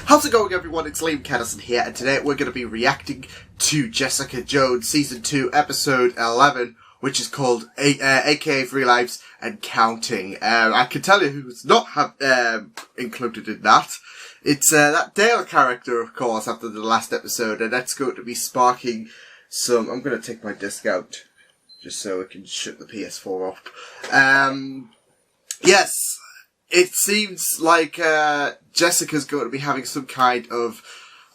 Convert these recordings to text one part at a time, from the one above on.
How's it going, everyone? It's Liam Catterson here, and today we're going to be reacting to Jessica Jones Season 2 Episode 11, which is called AKA 3 Lives and Counting. I can tell you who's not included in that. It's that Dale character, of course, after the last episode, and that's going to be sparking some... I'm going to take my disc out, just so I can shut the PS4 off. Yes, it seems like Jessica's going to be having some kind of,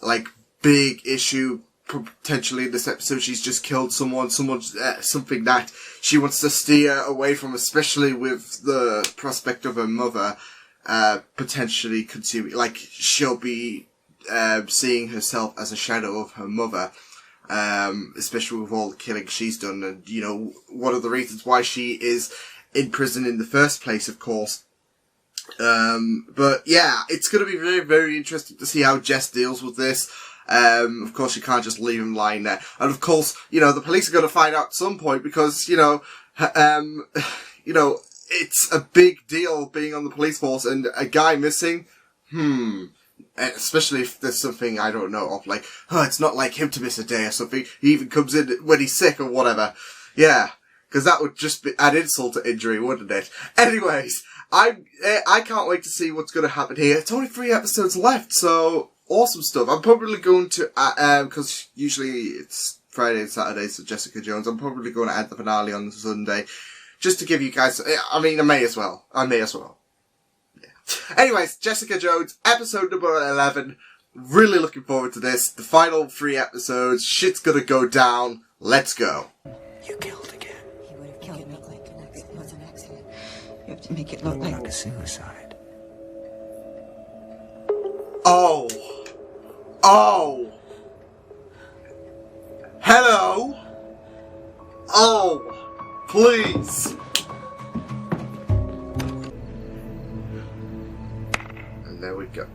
like, big issue potentially in this episode. She's just killed something that she wants to steer away from, especially with the prospect of her mother potentially consuming, like, she'll be seeing herself as a shadow of her mother, especially with all the killing she's done, and, you know, one of the reasons why she is in prison in the first place, of course. But yeah, it's going to be very, very interesting to see how Jess deals with this. Of course, you can't just leave him lying there. And of course, you know, the police are going to find out at some point because, you know, it's a big deal being on the police force and a guy missing. Especially if there's something I don't know of, like, it's not like him to miss a day or something. He even comes in when he's sick or whatever. Yeah, because that would just be add insult to injury, wouldn't it? Anyways, I can't wait to see what's going to happen here. It's only 3 episodes left, so awesome stuff. I'm probably going to, because usually it's Friday and Saturday, so Jessica Jones, I'm probably going to add the finale on Sunday, just to give you guys, I mean, I may as well. Yeah. Anyways, Jessica Jones, episode number 11. Really looking forward to this. The final 3 episodes. Shit's gonna go down. Let's go. You killed again. He would have killed me like an accident. It was an accident. You have to make it look like a suicide. Oh. Hello. Oh. Please. And there we go.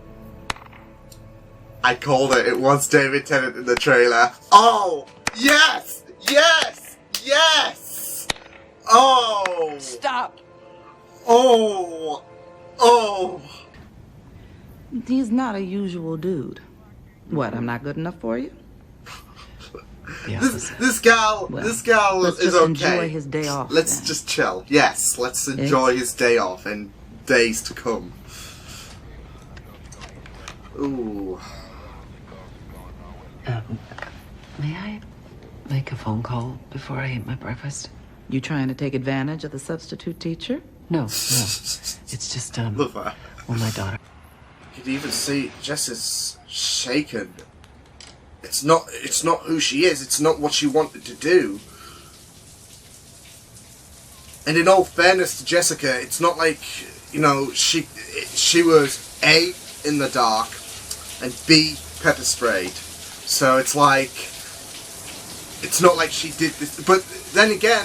I called it. It was David Tennant in the trailer. Oh. Yes. Yes. Yes. Oh. Stop. Oh. Oh. He's not a usual dude. What, I'm not good enough for you? This gal is okay. Enjoy his day off. Let's just chill. Yes, let's enjoy his day off and days to come. Ooh. May I make a phone call before I eat my breakfast? You trying to take advantage of the substitute teacher? No. It's just, Love her. well, my daughter. You can even see Jess is shaken. It's not who she is. It's not what she wanted to do. And in all fairness to Jessica, it's not like, you know, she was A, in the dark, and B, pepper sprayed. So it's like, it's not like she did this. But then again,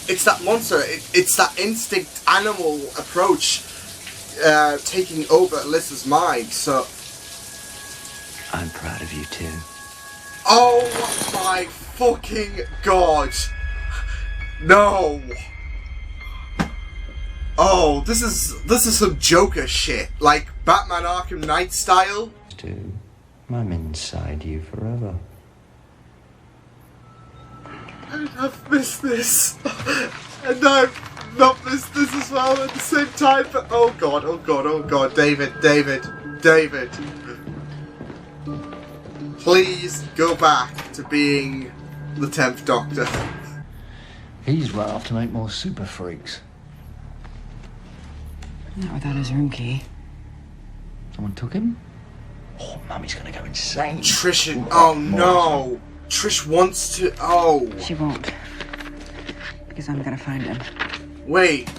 it's that monster. It's that instinct animal approach taking over Alyssa's mind. So I'm proud of you too. oh my fucking god! No. Oh, this is some Joker shit, like Batman Arkham Knight style. I'm inside you forever. I've missed this, and I've not missed this as well at the same time. But oh god, David, please go back to being the 10th Doctor. He's right off to make more super freaks. Not without his room key. Someone took him? Oh, Mummy's gonna go insane. Trish, oh no. Trish wants to, oh. She won't. Because I'm gonna find him. Wait.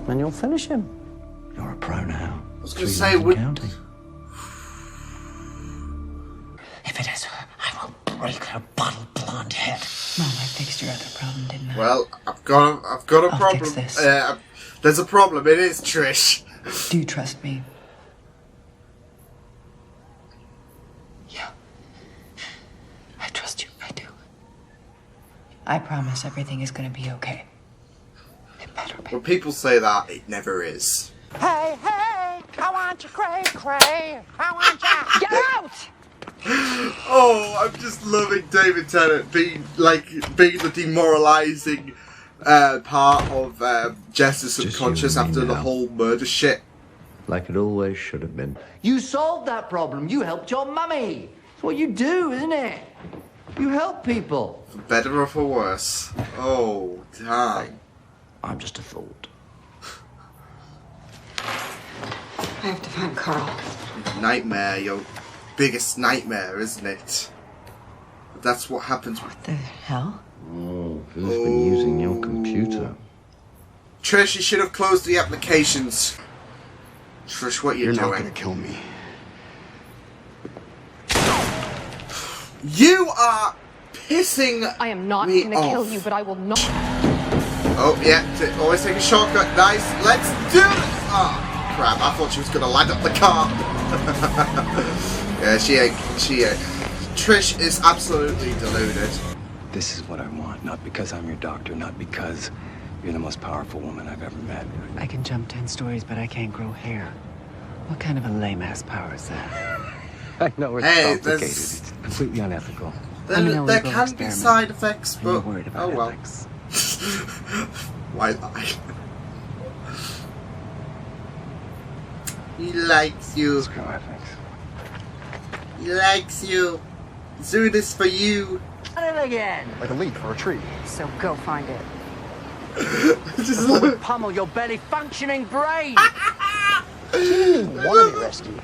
And you'll finish him. You're a pro now. I was gonna say, counting. If it is her, I will break her bottle blonde head. Mom, I fixed your other problem, didn't I? Well, I've got a I'll problem. fix this. There's a problem. It is Trish. Do you trust me? Yeah. I trust you. I do. I promise everything is gonna be okay. It better be. When people say that, it never is. Hey, hey! Come on! want you cray cray. I want you. Get out! Oh, I'm just loving David Tennant being the demoralising part of Jess's subconscious after the whole murder shit. Like it always should have been. You solved that problem. You helped your mummy. It's what you do, isn't it? You help people. For better or for worse. Oh, damn. I'm just a thought. I have to find Carl. Nightmare, your biggest nightmare, isn't it? But that's what happens. What the hell? Oh, who's been using your computer? Trish, you should have closed the applications. Trish, what You're doing? not gonna kill me. You are pissing I am not me gonna off. kill you, but I will not. Oh, yeah, always take a shortcut. Nice. Let's do this. Oh, crap. I thought she was gonna light up the car. Yeah, she ain't. Trish is absolutely deluded. This is what I want, not because I'm your doctor, not because you're the most powerful woman I've ever met. I can jump 10 stories, but I can't grow hair. What kind of a lame-ass power is that? I know it's Hey, complicated. there's- It's completely unethical. There, I'm an there illegal can be experiment. side effects, I'm not but worried about oh well. ethics. Why lie? He likes you. Screw ethics. He likes you. He's doing this for you. At it again. Like a leaf or a tree. So go find it. Just Before we look. pummel your barely functioning brain. Want to be rescued.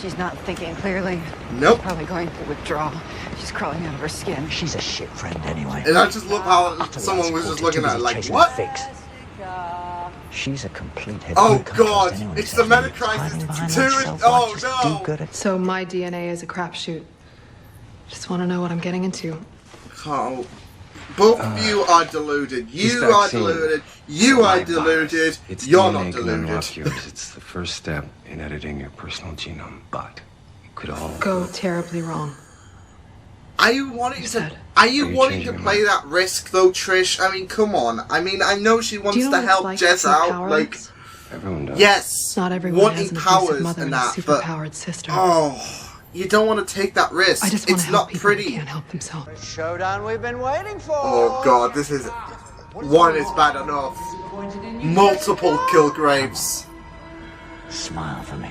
She's not thinking clearly. Nope. Probably going to withdraw. She's crawling out of her skin. She's a shit friend anyway. And I just love how someone was just looking at her like, what? Fix. She's a complete head. Oh god, it's the meta crisis 2 and oh no! So my DNA is a crapshoot. Just want to know what I'm getting into. Carl, both of you are deluded. You This are vaccine, deluded. it's You a are live virus. deluded. Its You're DNA not can deluded. unlock yours. It's the first step in editing your personal genome, but it could all Go terribly wrong. Are you wanting You to? said. Are you Are you wanting to changing your play mind? that risk though, Trish? I mean, come on. I mean, I know she wants Do you know to what it's help like Jess to be out, powerless? Everyone does. yes, Not everyone wanting has an powers abusive mother and and a that, but superpowered sister. oh, you don't want to take that risk. I just want It's to help not people pretty. who can't help themselves. Showdown we've been waiting for. Oh god, this is one is bad enough. Multiple Kilgraves. Smile for me.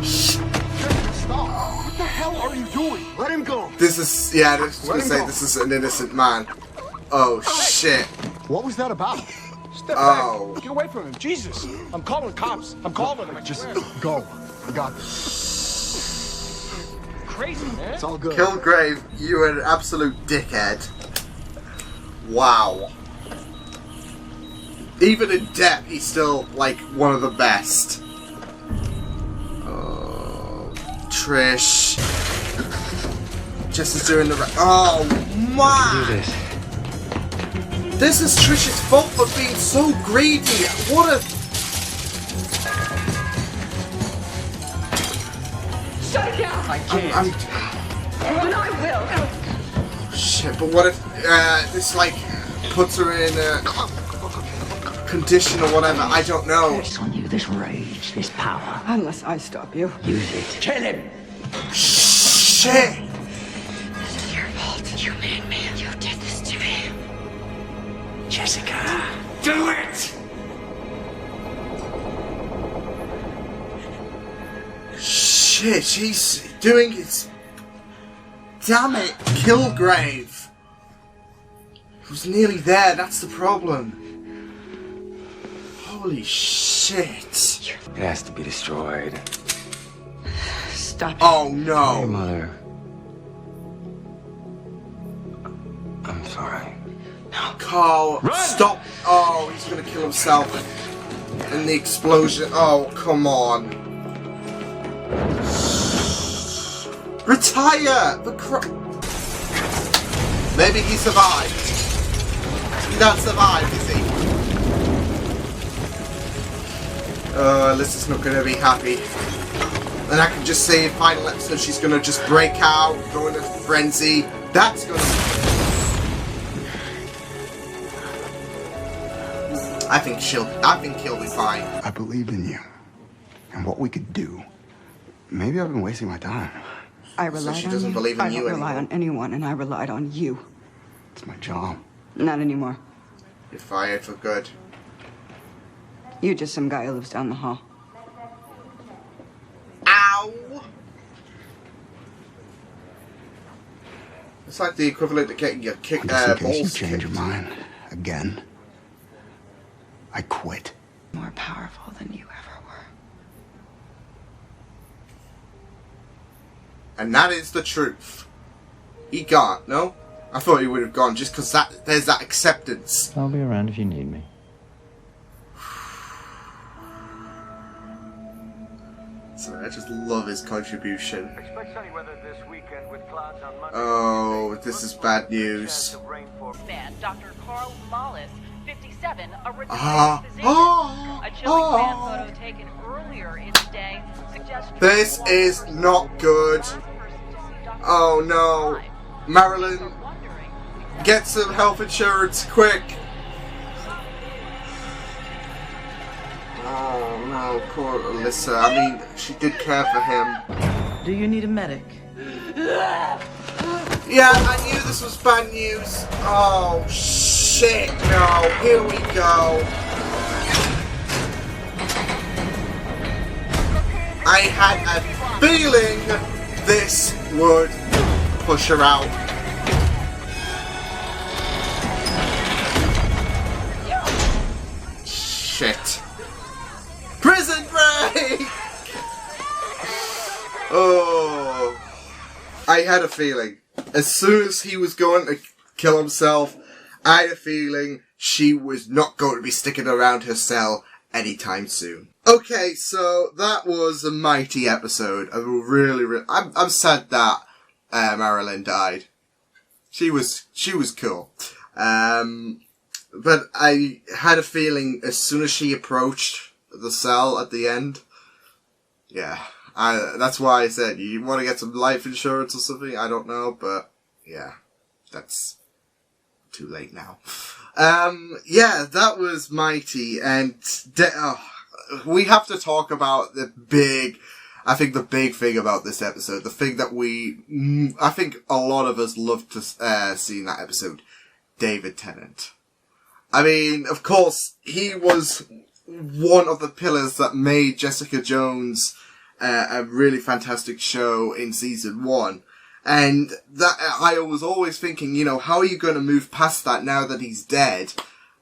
Stop! What the hell are you doing? Let him go! This is I was gonna say this is an innocent man. Oh shit. What was that about? Step Oh. back. Get away from him. Jesus. I'm calling cops. I'm calling him. Just go. I got this. Crazy, man. It's all good. Kilgrave, you're an absolute dickhead. Wow. Even in debt, he's still like one of the best. Oh, Trish. Jess is doing the oh man. Do this. This is Trish's fault for being so greedy. What a Shut it down! I can't. And I will! shit. But what if this like puts her in a condition or whatever? I don't know. It's on you, this rage, this power. Unless I stop you. Use it. Kill him! Shit. This is your fault. You made me. You did this to me. Jessica, do it! Shit, she's doing it. Damn it, Kilgrave. It was nearly there, that's the problem. Holy shit. It has to be destroyed. Stop. Oh Hey, no. Mother. I'm sorry. Carl, stop. Oh, he's gonna kill himself. And the explosion. Oh, come on. Retire! Maybe he survived. He not survived, is he? Alyssa's not gonna be happy. And I can just say in final episode she's gonna just break out, go into frenzy. That's gonna I think she'll be fine. I believe in you. and what we could do. Maybe I've been wasting my time. I relied she on doesn't you. believe in I you don't rely anymore. on anyone, and I relied on you. It's my job. Not anymore. You're fired for good. You're just some guy who lives down the hall. Ow! It's like the equivalent of getting your Just in case you balls change your kicked. mind again, I quit. More powerful than you ever were. And that is the truth. He gone, no? I thought he would have gone just because there's that acceptance. I'll be around if you need me. Sorry, I just love his contribution. Oh, this is bad news. Dr. Carl Mollis, 57, a retired physician. A chilling fan photo taken earlier in the day suggests This is not good. Oh no. Marilyn, get some health insurance, quick. Oh no, poor Alyssa. I mean, she did care for him. Do you need a medic? Yeah, I knew this was bad news. Oh shit, no. Here we go. I had a feeling this would push her out. Shit. Prison break! Oh. I had a feeling. As soon as he was going to kill himself, I had a feeling she was not going to be sticking around her cell anytime soon. Okay, so that was a mighty episode. I'm sad that Marilyn died. She was cool. But I had a feeling as soon as she approached the cell at the end, yeah. That's why I said, you want to get some life insurance or something? I don't know, but yeah, that's too late now. Yeah, that was mighty, and we have to talk about the big thing about this episode, the thing that I think a lot of us loved to see in that episode, David Tennant. I mean, of course, he was one of the pillars that made Jessica Jones a really fantastic show in season 1. And that I was always thinking, how are you going to move past that now that he's dead?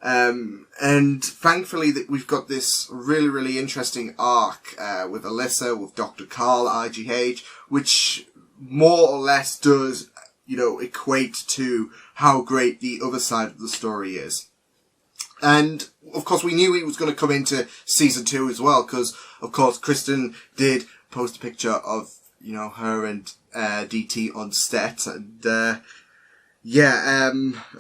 And thankfully that we've got this really, really interesting arc with Alyssa, with Dr. Carl at IGH, which more or less does, equate to how great the other side of the story is. And, of course, we knew he was going to come into season 2 as well, because, of course, Kristen did post a picture of, her and DT on set, and, I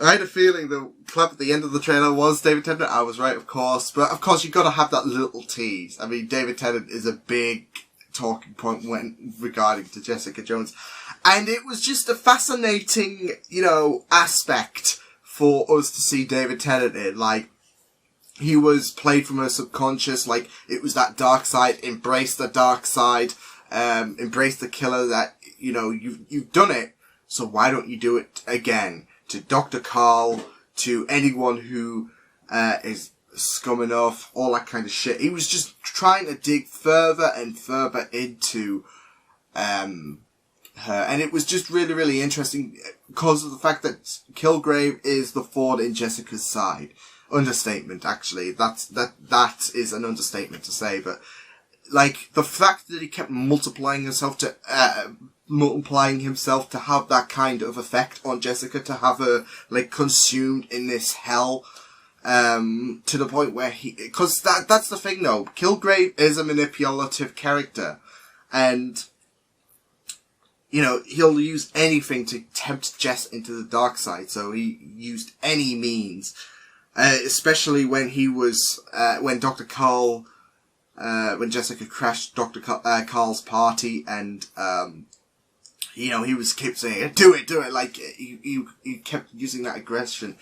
had a feeling the clap at the end of the trailer was David Tennant. I was right, of course, but, of course, you've got to have that little tease. I mean, David Tennant is a big talking point regarding to Jessica Jones, and it was just a fascinating, aspect for us to see David Tennant in. Like, he was played from her subconscious, like, it was that dark side, embrace the dark side, embrace the killer that, you've done it, so why don't you do it again? To Dr. Carl, to anyone who, is scum enough, all that kind of shit. He was just trying to dig further and further into, her, and it was just really, really interesting because of the fact that Kilgrave is the thorn in Jessica's side. Understatement, actually. That is an understatement to say, but like the fact that he kept multiplying himself to have that kind of effect on Jessica, to have her like consumed in this hell, to the point where because that's the thing though. Kilgrave is a manipulative character, and he'll use anything to tempt Jess into the dark side, so he used any means. Especially when he was, when Dr. Carl, when Jessica crashed Dr. Carl's party, and, he kept saying, do it, like, he kept using that aggression.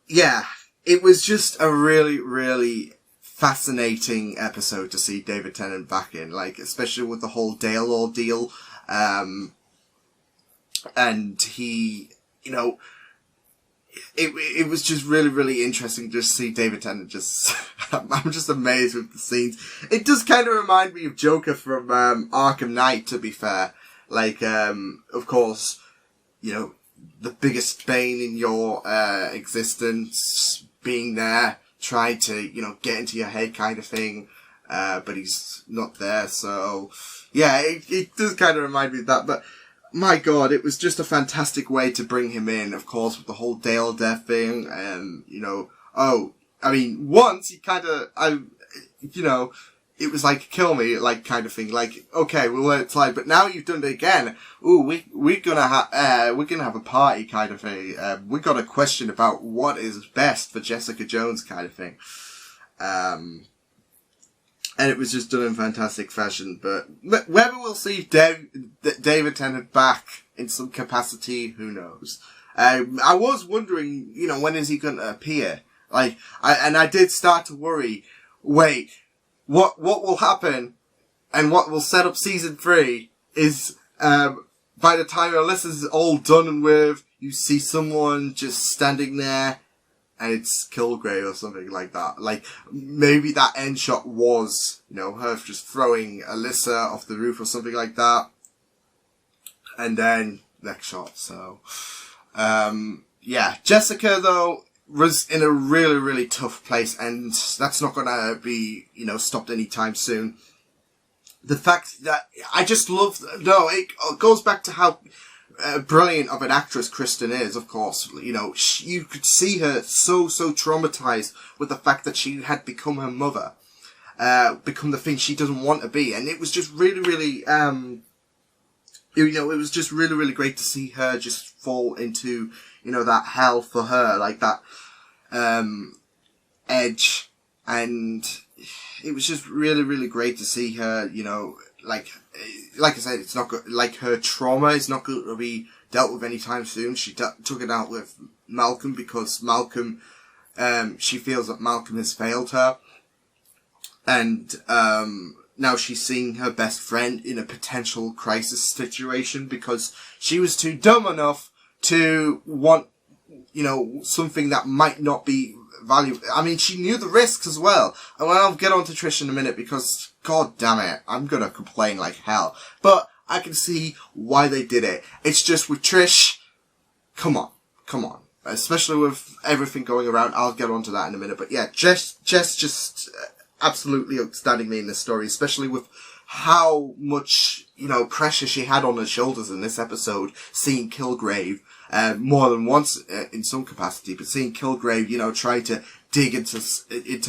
Yeah, it was just a really, really fascinating episode to see David Tennant back in, like, especially with the whole Dale ordeal. And he, you know, it was just really, really interesting to see David Tennant just, I'm just amazed with the scenes. It does kind of remind me of Joker from, Arkham Knight, to be fair. Like, of course, you know, the biggest bane in your, existence being there, trying to, you know, get into your head kind of thing. But he's not there, so, yeah, it does kind of remind me of that, but, my God, it was just a fantastic way to bring him in, of course, with the whole Dale death thing, and, you know, once he kind of, you know, it was like, kill me, like, kind of thing, like, okay, we'll let it slide, but now you've done it again, we're gonna have a party kind of thing, we got a question about what is best for Jessica Jones kind of thing, and it was just done in fantastic fashion. But whether we'll see David Tennant back in some capacity, who knows? I was wondering, you know, when is he going to appear? Like, I did start to worry. Wait, what will happen, and what will set up season 3 is by the time Alyssa's all done and with, you see someone just standing there. And it's Kilgrave or something like that. Like, maybe that end shot was, you know, her just throwing Alyssa off the roof or something like that. And then, next shot, so. Yeah, Jessica, though, was in a really, really tough place, and that's not gonna be, you know, stopped anytime soon. The fact that, I just love, it goes back to how brilliant of an actress Kristen is, of course. You know, you could see her so traumatized with the fact that she had become her mother, become the thing she doesn't want to be, and it was just really, really, you know, it was just really, really great to see her just fall into, you know, that hell for her, like that, edge, and it was just really, really great to see her, you know, like I said, it's not good, like, her trauma is not going to be dealt with anytime soon. She took it out with Malcolm because Malcolm, she feels that Malcolm has failed her. And, now she's seeing her best friend in a potential crisis situation because she was too dumb enough to want, you know, something that might not be valuable. I mean, she knew the risks as well. And I'll get on to Trish in a minute because, God damn it, I'm gonna complain like hell. But I can see why they did it. It's just with Trish, come on. Especially with everything going around, I'll get on to that in a minute. But yeah, Jess just absolutely outstandingly in this story, especially with how much, you know, pressure she had on her shoulders in this episode, seeing Kilgrave, more than once in some capacity, but seeing Kilgrave, you know, try to dig into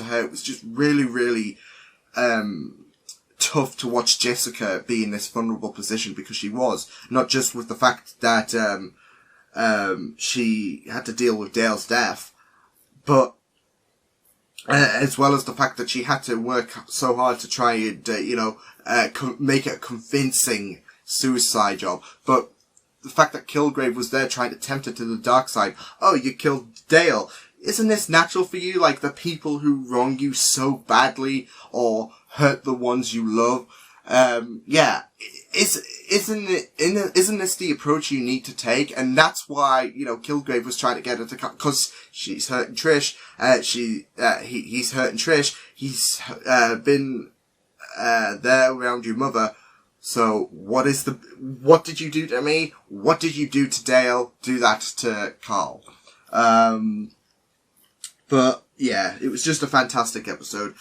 her, it was just really, really, tough to watch Jessica be in this vulnerable position because she was, not just with the fact that, she had to deal with Dale's death, but, as well as the fact that she had to work so hard to try and, you know, make it a convincing suicide job. But the fact that Kilgrave was there trying to tempt her to the dark side. Oh, you killed Dale. Isn't this natural for you? Like, the people who wrong you so badly or hurt the ones you love. Yeah. Isn't this the approach you need to take? And that's why, you know, Kilgrave was trying to get her to come, cause she's hurting Trish, he's hurting Trish, he's, been, there around your mother. So what did you do to me? What did you do to Dale? Do that to Carl. But yeah, it was just a fantastic episode.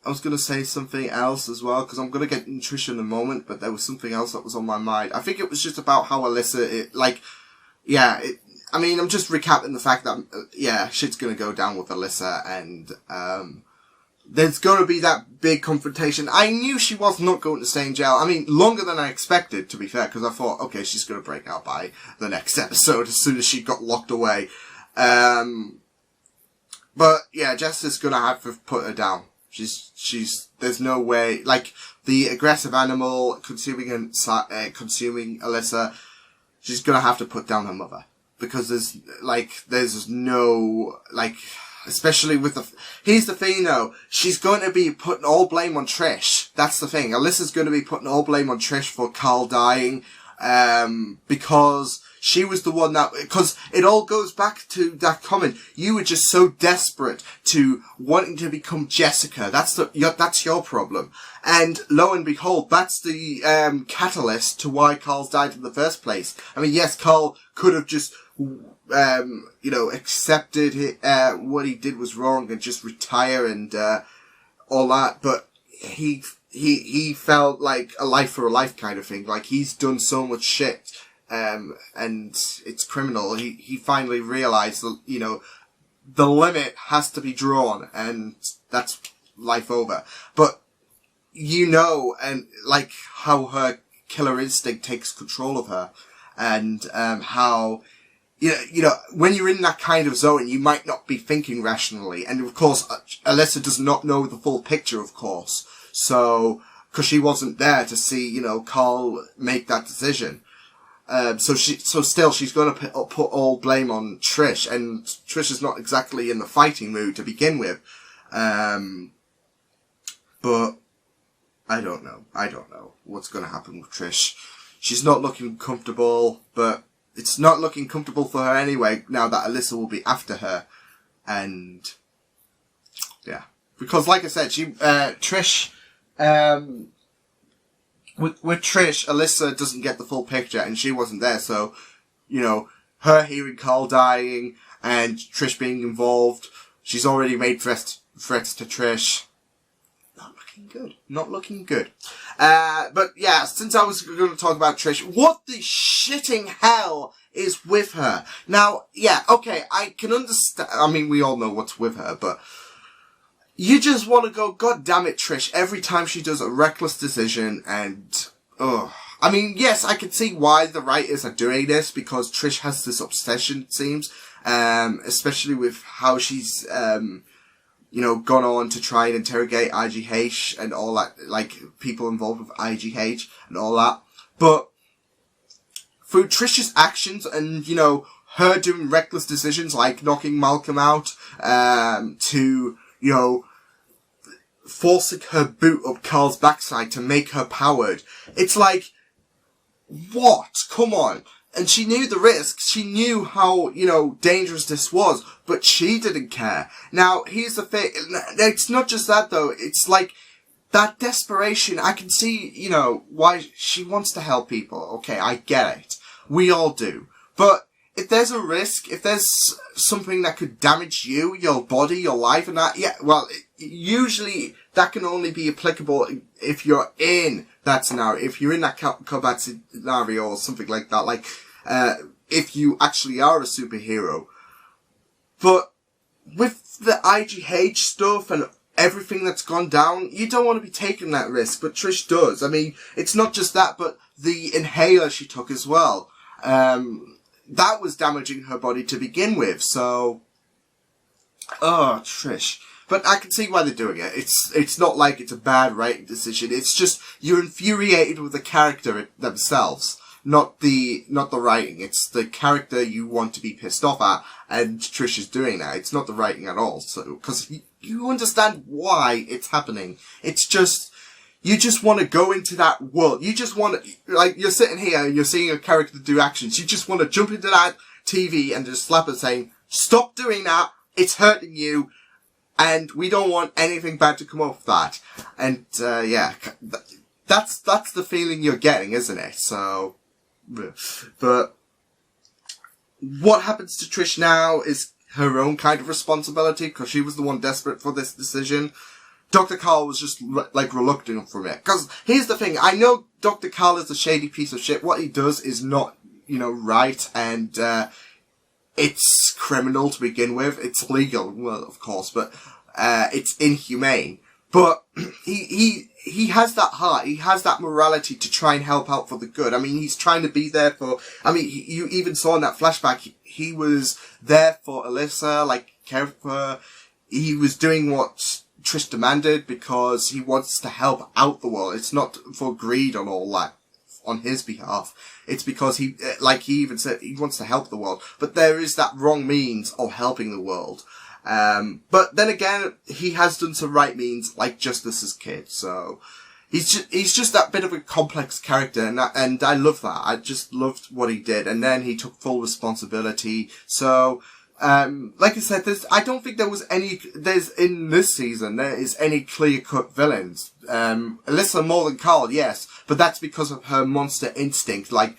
I was going to say something else as well, because I'm going to get into Trish in a moment, but there was something else that was on my mind. I think it was just about how Alyssa, I mean, I'm just recapping the fact that, shit's going to go down with Alyssa, and, there's going to be that big confrontation. I knew she was not going to stay in jail. I mean, longer than I expected, to be fair, because I thought, okay, she's going to break out by the next episode as soon as she got locked away. But yeah, Jess is going to have to put her down. There's no way, like, the aggressive animal consuming Alyssa, she's gonna have to put down her mother. Because there's no, like, Especially with here's the thing though, she's going to be putting all blame on Trish. That's the thing. Alyssa's going to be putting all blame on Trish for Carl dying, because she was the one because it all goes back to that comment. You were just so desperate to wanting to become Jessica. That's your problem. And lo and behold, that's the, catalyst to why Carl's died in the first place. I mean, yes, Carl could have just, accepted what he did was wrong and just retire and, all that, but he felt like a life for a life kind of thing. Like, he's done so much shit, and it's criminal. He finally realized that, the limit has to be drawn, and that's life over. But, and like how her killer instinct takes control of her, and, how, when you're in that kind of zone, you might not be thinking rationally. And of course, Alyssa does not know the full picture, of course. So, cause she wasn't there to see, Carl make that decision. So still, she's gonna put all blame on Trish, and Trish is not exactly in the fighting mood to begin with. But, I don't know what's gonna happen with Trish. She's not looking comfortable, but it's not looking comfortable for her anyway, now that Alyssa will be after her. And, yeah. Because like I said, Trish, with Trish, Alyssa doesn't get the full picture, and she wasn't there, so, her hearing Carl dying, and Trish being involved, she's already made threats to Trish. Not looking good. But yeah, since I was going to talk about Trish, what the shitting hell is with her? Now, yeah, okay, I can understand, I mean, we all know what's with her, but you just want to go, God damn it, Trish, every time she does a reckless decision, and, I mean, yes, I can see why the writers are doing this, because Trish has this obsession, it seems, especially with how she's, gone on to try and interrogate IGH and all that, like, people involved with IGH and all that. But, through Trish's actions and, her doing reckless decisions like knocking Malcolm out, to, forcing her boot up Carl's backside to make her powered. It's like, what? Come on. And she knew the risks. She knew how, dangerous this was, but she didn't care. Now, here's the thing. It's not just that, though. It's like, that desperation, I can see, why she wants to help people. Okay, I get it. We all do. But if there's a risk, if there's something that could damage you, your body, your life, and that, yeah, well, usually that can only be applicable if you're in that scenario, if you're in that combat scenario or something like that, like, if you actually are a superhero. But with the IGH stuff and everything that's gone down, you don't want to be taking that risk, but Trish does. I mean, it's not just that, but the inhaler she took as well. That was damaging her body to begin with, so, Trish. But I can see why they're doing it. It's not like it's a bad writing decision. It's just, you're infuriated with the character themselves. Not the writing. It's the character you want to be pissed off at, and Trish is doing that. It's not the writing at all. So, cause you understand why it's happening. It's just, you just want to go into that world. You just want to, like, you're sitting here and you're seeing a character do actions. You just want to jump into that TV and just slap it saying, stop doing that. It's hurting you. And we don't want anything bad to come off that. And, yeah, that's the feeling you're getting, isn't it? So, but what happens to Trish now is her own kind of responsibility, because she was the one desperate for this decision. Dr. Carl was just, like, reluctant from it. Because here's the thing, I know Dr. Carl is a shady piece of shit. What he does is not, right, and, it's criminal to begin with. It's legal, well, of course, but, it's inhumane. But, he has that heart, he has that morality to try and help out for the good. I mean, he's trying to be there for, you even saw in that flashback, he was there for Alyssa, like, caring for her. He was doing what Trish demanded because he wants to help out the world. It's not for greed and all that on his behalf. It's because he even said, he wants to help the world. But there is that wrong means of helping the world. But then again, he has done some right means, like Justice's kid, so he's just that bit of a complex character, and I love that. I just loved what he did, and then he took full responsibility. So, like I said, I don't think in this season, there is any clear-cut villains. Alyssa more than Carl, yes, but that's because of her monster instinct. Like,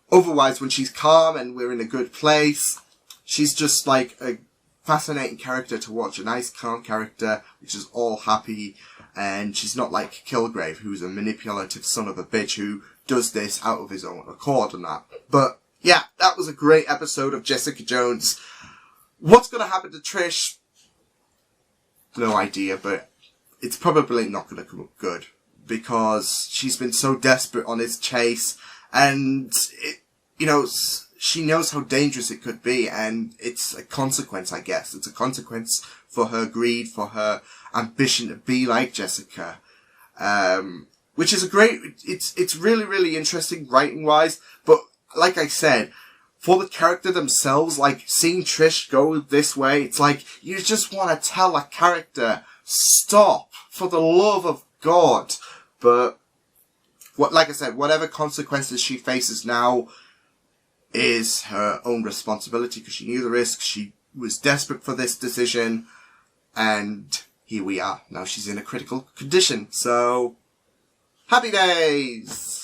otherwise, when she's calm and we're in a good place, she's just like a fascinating character to watch. A nice, calm character, which is all happy, and she's not like Kilgrave, who's a manipulative son of a bitch who does this out of his own accord and that. But, yeah, that was a great episode of Jessica Jones. What's going to happen to Trish? No idea, but it's probably not going to come up good, because she's been so desperate on his chase, and she knows how dangerous it could be, and it's a consequence, I guess. It's a consequence for her greed, for her ambition to be like Jessica. Which is it's really, really interesting writing-wise, but like I said, for the character themselves, like, seeing Trish go this way, it's like, you just want to tell a character, stop, for the love of God. But, like I said, whatever consequences she faces now is her own responsibility, because she knew the risk, she was desperate for this decision, and here we are. Now she's in a critical condition, so happy days!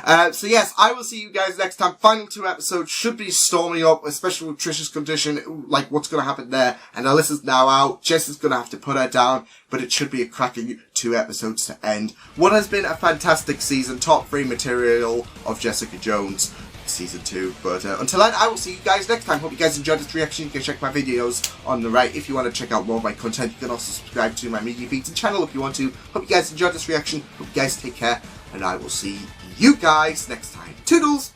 So yes, I will see you guys next time. Final 2 episodes should be storming up, especially with Trish's condition, like what's going to happen there. And Alyssa's now out. Jess is going to have to put her down, but it should be a cracking 2 episodes to end what has been a fantastic season. Top 3 material of Jessica Jones season 2. But until then, I will see you guys next time. Hope you guys enjoyed this reaction. You can check my videos on the right if you want to check out more of my content. You can also subscribe to my media feeds and channel if you want to. Hope you guys enjoyed this reaction. Hope you guys take care, and I will see you guys next time. Toodles!